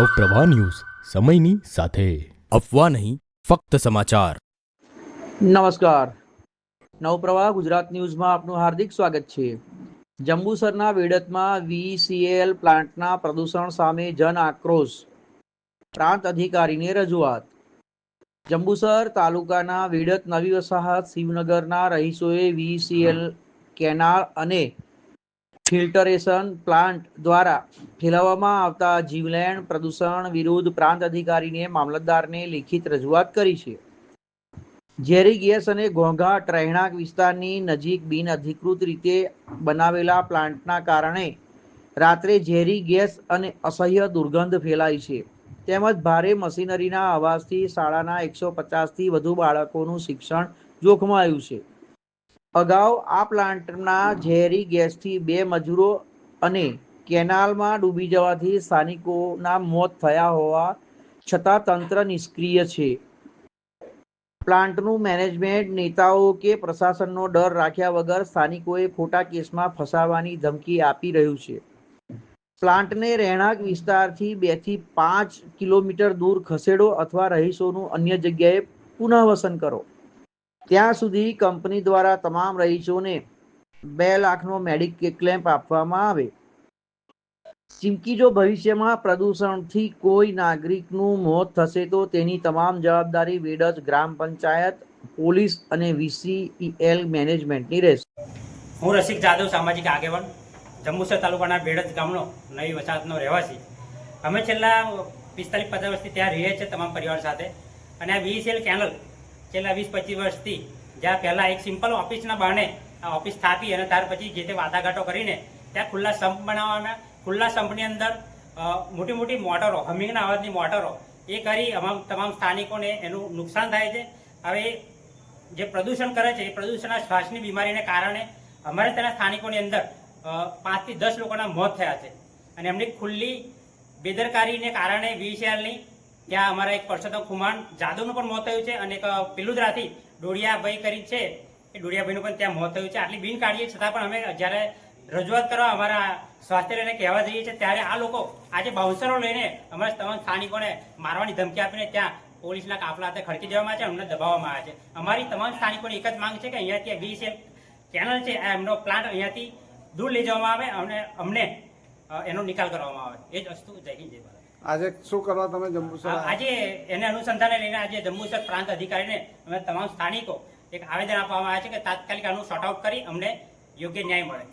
Navpravah news સમયની સાથે અફવા નહીં ફક્ત સમાચાર। નમસ્કાર, નવપ્રવાહ ગુજરાત ન્યૂઝમાં આપનું હાર્દિક સ્વાગત છે। જંબુસરના વેડતમાં VCL પ્લાન્ટના પ્રદૂષણ સામે જન આક્રોશ, પ્રાંત અધિકારીને રજૂઆત। જંબુસર તાલુકાના વેડત નવી વસાહત શિવનગરના રહીશોએ VCL કેનાલ અને ફિલ્ટરેશન પ્લાન્ટ દ્વારા ફેલાવવામાં આવતા જીવલેણ પ્રદૂષણ વિરુદ્ધ પ્રાંત અધિકારીને મામલતદારને લેખિત રજૂઆત કરી છે। ઝેરી ગેસ અને ઘોંઘાટ રહેણાંક વિસ્તારની નજીક બિનઅધિકૃત રીતે બનાવેલા પ્લાન્ટના કારણે રાત્રે ઝેરી ગેસ અને અસહ્ય દુર્ગંધ ફેલાય છે, તેમજ ભારે મશીનરીના અવાજથી શાળાના 150થી વધુ બાળકોનું શિક્ષણ જોખમાયું છે। અગાઉ આ પ્લાન્ટના ઝેરી ગેસથી 2 મજૂરો અને કેનાલમાં ડૂબી જવાથી સ્થાનિકોના મોત થયા હોવા છતાં તંત્ર નિષ્ક્રિય છે। પ્લાન્ટનું મેનેજમેન્ટ નેતાઓ કે પ્રશાસનનો ડર રાખ્યા વગર સ્થાનિકોએ ખોટા કેસમાં ફસાવાની ધમકી આપી રહ્યું છે। પ્લાન્ટને રહેણાંક વિસ્તારથી 2 થી 5 કિલોમીટર દૂર ખસેડો અથવા રહીશોનું અન્ય જગ્યાએ પુનઃવસન કરો। ત્યાં સુધી કંપની દ્વારા તમામ રહીશોને 2 લાખનો મેડિક્લેમ આપવામાં આવે। ચીમકી, જો ભવિષ્યમાં પ્રદૂષણથી કોઈ નાગરિકનું મોત થશે તો તેની તમામ જવાબદારી વેડજ ગ્રામ પંચાયત, પોલીસ અને VCL મેનેજમેન્ટની રહેશે। હું રસિક જાદવ, સામાજિક આગેવાન, જંબુસર તાલુકાના વેડજ ગામનો નવી વસાહતનો રહેવાસી। અમે છેલ્લા 45-50 વર્ષથી ત્યાં રહીએ છીએ તમામ પરિવાર સાથે। અને આ VCL કેનલ છેલ્લા 20-25 વર્ષથી, જ્યાં પહેલાં એક સિમ્પલ ઓફિસના બહાને આ ઓફિસ સ્થાપી અને ત્યાર પછી જે તે વાટાઘાટો કરીને ત્યાં ખુલ્લા સંપ બનાવવાના, ખુલ્લા સંપની અંદર મોટી મોટી મોટરો, હમિંગના અવાજની મોટરો એ કરી તમામ સ્થાનિકોને એનું નુકસાન થાય છે। હવે જે પ્રદૂષણ કરે છે એ પ્રદૂષણના શ્વાસની બીમારીને કારણે અમારે ત્યાંના સ્થાનિકોની અંદર 5 થી 10 લોકોના મોત થયા છે। અને એમની ખુલ્લી બેદરકારીને કારણે VCLની ત્યાં અમારા એક પરસોત્તમ ખુમાન જાદવનું પણ મોત થયું છે અને એક પિલુદરાથી ડોડિયાભાઈ કરી છે, એ ડોડિયાભાઈનું પણ ત્યાં મોત થયું છે। આટલી બિનકાળજી છતાં પણ અમે જ્યારે રજૂઆત કરવા અમારા સ્વાસ્થ્ય લઈને કહેવા જઈએ છીએ ત્યારે આ લોકો આજે બાઉન્સરો લઈને અમારા તમામ સ્થાનિકોને મારવાની ધમકી આપીને ત્યાં પોલીસના કાફલા હાથે ખડકી દેવામાં આવે છે, અમને દબાવવામાં આવે છે। અમારી તમામ સ્થાનિકોની એક જ માંગ છે કે અહીંયાથી VCL કેનલ છે, એમનો પ્લાન્ટ અહીંયાથી દૂર લઈ જવામાં આવે અને અમને એનો નિકાલ કરવામાં આવે। એ જ વસ્તુ જય હિન્દ જય ભારત। આજે શું કરવા તમે જંબુસર? આજે એને અનુસંધાને લઈને આજે જંબુસર પ્રાંત અધિકારીને અમે તમામ સ્થાનિકો એક આવેદન આપવામાં આવે છે કે તાત્કાલિક આનું શોર્ટ આઉટ કરી અમને યોગ્ય ન્યાય મળે।